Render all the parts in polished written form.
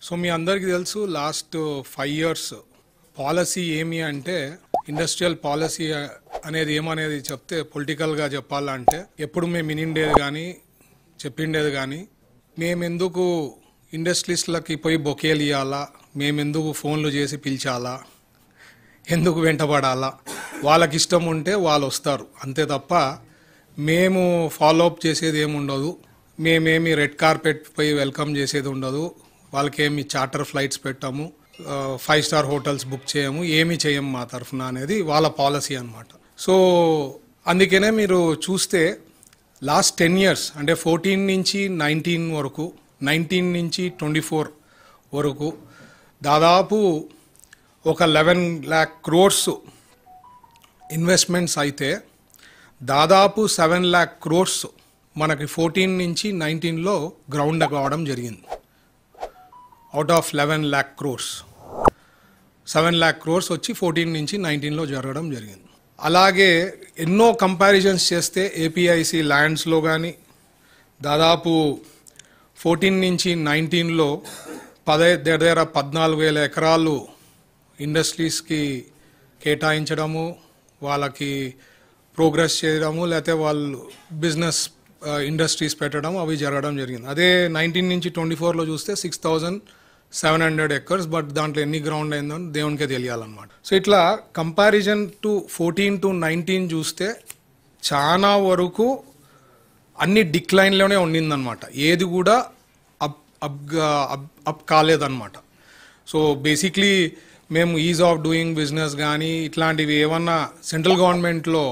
So మీ అందరికీ తెలుసు last 5 years policy ఏమి అంటే ఇండస్ట్రియల్ పాలసీ అనేది ఏమనేది చెప్తే పొలిటికల్గా చెప్పాలంటే ఎప్పుడు మేము వినిండేది కానీ చెప్పిండేది కానీ మేమెందుకు ఇండస్ట్రీస్లకి పోయి బొకేలు ఇవ్వాలా, మేమెందుకు ఫోన్లు చేసి పిలిచాలా, ఎందుకు వెంటబడాలా, వాళ్ళకి ఇష్టం ఉంటే వాళ్ళు వస్తారు అంతే తప్ప మేము ఫాలో అప్ చేసేది ఏముండదు. మేమేమి రెడ్ కార్పెట్ పోయి వెల్కమ్ చేసేది ఉండదు. వాళ్ళకేమి చార్టర్ ఫ్లైట్స్ పెట్టాము, 5 స్టార్ హోటల్స్ బుక్ చేయము, ఏమీ చేయము మా తరఫున అనేది వాళ్ళ పాలసీ అన్నమాట. సో అందుకనే మీరు చూస్తే లాస్ట్ 10 ఇయర్స్ అంటే 14 నుంచి 19 వరకు, 19 నుంచి 24 వరకు దాదాపు ఒక 11 lakh crores ఇన్వెస్ట్మెంట్స్ అయితే దాదాపు 7 lakh crores మనకి 14 నుంచి 19లో గ్రౌండ్ కావడం జరిగింది. Out of 11 lakh crores 7 lakh crores వచ్చి 14 నుంచి 19లో జరగడం జరిగింది. అలాగే ఎన్నో కంపారిజన్స్ చేస్తే ఏపీఐసి ల్యాండ్స్లో కానీ దాదాపు 14 నుంచి 19లో దగ్గర 14,000 ఎకరాలు ఇండస్ట్రీస్కి కేటాయించడము, వాళ్ళకి ప్రోగ్రెస్ చేయడము, లేకపోతే వాళ్ళు బిజినెస్ ఇండస్ట్రీస్ పెట్టడం అవి జరగడం జరిగింది. అదే 19 నుంచి 24లో చూస్తే 6,700 acres, బట్ దాంట్లో ఎన్ని గ్రౌండ్ అయిందో దేవునికే తెలియాలన్నమాట. సో ఇట్లా కంపారిజన్ టు 14 to 19 చూస్తే చాలా వరకు అన్ని డిక్లైన్లోనే ఉండిందనమాట, ఏది కూడా అప్ కాలేదన్నమాట. సో బేసిక్లీ మేము ఈజ్ ఆఫ్ డూయింగ్ బిజినెస్ కానీ ఇట్లాంటివి ఏమన్నా సెంట్రల్ గవర్నమెంట్లో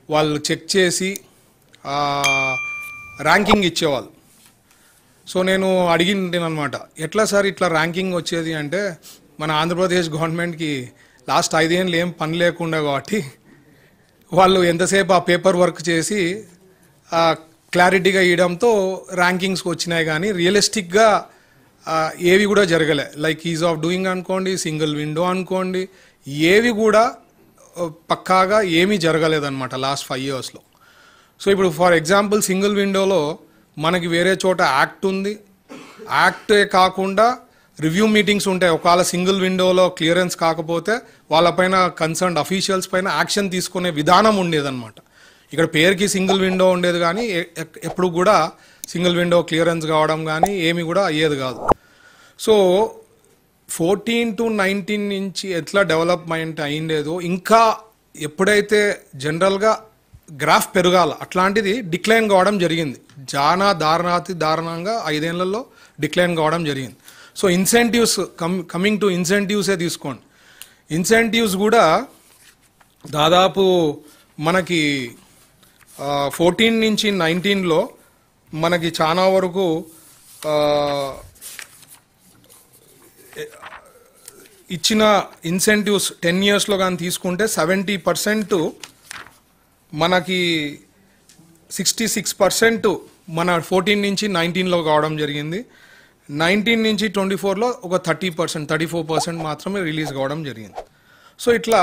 వాళ్ళు చెక్ చేసి ర్యాంకింగ్ ఇచ్చేవాళ్ళు. సో నేను అడిగిందనమాట, ఎట్లా సార్ ఇట్లా ర్యాంకింగ్ వచ్చేది అంటే, మన ఆంధ్రప్రదేశ్ గవర్నమెంట్కి లాస్ట్ 5 ఏళ్ళు ఏం పని లేకుండా కాబట్టి వాళ్ళు ఎంతసేపు ఆ పేపర్ వర్క్ చేసి క్లారిటీగా ఇవ్వడంతో ర్యాంకింగ్స్కి వచ్చినాయి, కానీ రియలిస్టిక్గా ఏవి కూడా జరగలే. లైక్ ఈజ్ ఆఫ్ డూయింగ్ అనుకోండి, సింగిల్ విండో అనుకోండి, ఏవి కూడా పక్కాగా ఏమీ జరగలేదన్నమాట లాస్ట్ 5 ఇయర్స్లో. సో ఇప్పుడు ఫర్ ఎగ్జాంపుల్ సింగిల్ విండోలో మనకి వేరే చోట యాక్ట్ ఉంది, యాక్టే కాకుండా రివ్యూ మీటింగ్స్ ఉంటాయి. ఒకవేళ సింగిల్ విండోలో క్లియరెన్స్ కాకపోతే వాళ్ళపైన కన్సర్న్డ్ అఫీషియల్స్ పైన యాక్షన్ తీసుకునే విధానం ఉండేదన్నమాట. ఇక్కడ పేరుకి సింగిల్ విండో ఉండేది కానీ ఎప్పుడు కూడా సింగిల్ విండో క్లియరెన్స్ కావడం కానీ ఏమి కూడా అయ్యేది కాదు. సో 14 to 19 నుంచి ఎట్లా డెవలప్మెంట్ అయ్యిండేదో, ఇంకా ఎప్పుడైతే జనరల్గా గ్రాఫ్ పెరగాల అట్లాంటిది డిక్లైన్ కావడం జరిగింది. చాలా దారుణంగా 5 ఏళ్లలో డిక్లైన్ కావడం జరిగింది. సో ఇన్సెంటివ్స్ కమింగ్ టు ఇన్సెంటివ్సే తీసుకోండి. ఇన్సెంటివ్స్ కూడా దాదాపు మనకి 14 నుంచి 19లో మనకి చాలా వరకు ఇచ్చిన ఇన్సెంటివ్స్ 10 ఇయర్స్లో కానీ తీసుకుంటే 70%, మనకి 66% మన 14 నుంచి 19లో కావడం జరిగింది. 19 నుంచి 24లో ఒక 30%, 34% మాత్రమే రిలీజ్ కావడం జరిగింది. సో ఇట్లా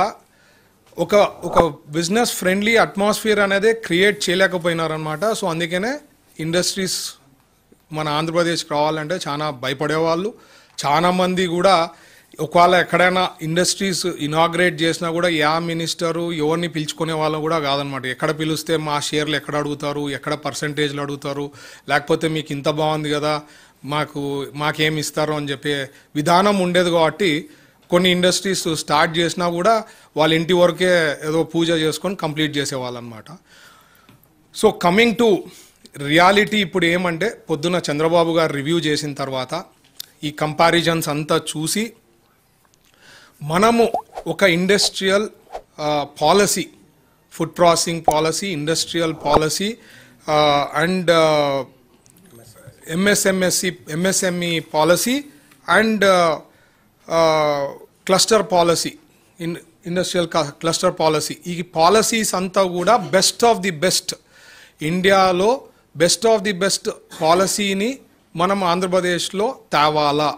ఒక బిజినెస్ ఫ్రెండ్లీ అట్మాస్ఫియర్ అనేది క్రియేట్ చేయలేకపోయినారనమాట. సో అందుకనే ఇండస్ట్రీస్ మన ఆంధ్రప్రదేశ్కి రావాలంటే చాలా భయపడేవాళ్ళు. చాలామంది కూడా ఒకవేళ ఎక్కడైనా ఇండస్ట్రీస్ ఇనాగ్రేట్ చేసినా కూడా మినిస్టరు ఎవరిని పిలుచుకునే వాళ్ళు కూడా కాదనమాట. ఎక్కడ పిలిస్తే మా షేర్లు ఎక్కడ అడుగుతారు, ఎక్కడ పర్సంటేజ్లు అడుగుతారు, లేకపోతే మీకు ఇంత బాగుంది కదా మాకేమి ఇస్తారు అని చెప్పే విధానం ఉండేది. కాబట్టి కొన్ని ఇండస్ట్రీస్ స్టార్ట్ చేసినా కూడా వాళ్ళ ఇంటి వరకే ఏదో పూజ చేసుకొని కంప్లీట్ చేసేవాళ్ళు అనమాట. సో కమింగ్ టు రియాలిటీ ఇప్పుడు ఏమంటే, పొద్దున్న చంద్రబాబు గారు రివ్యూ చేసిన తర్వాత ఈ కంపారిజన్స్ అంతా చూసి మనము ఒక industrial policy, food processing policy, industrial policy and MSME policy and cluster policy, industrial cluster policy, ఈ పాలసీస్ అంతా కూడా బెస్ట్ ఆఫ్ ది బెస్ట్, ఇండియాలో బెస్ట్ ఆఫ్ ది బెస్ట్ పాలసీని మనం ఆంధ్రప్రదేశ్లో తేవాలా.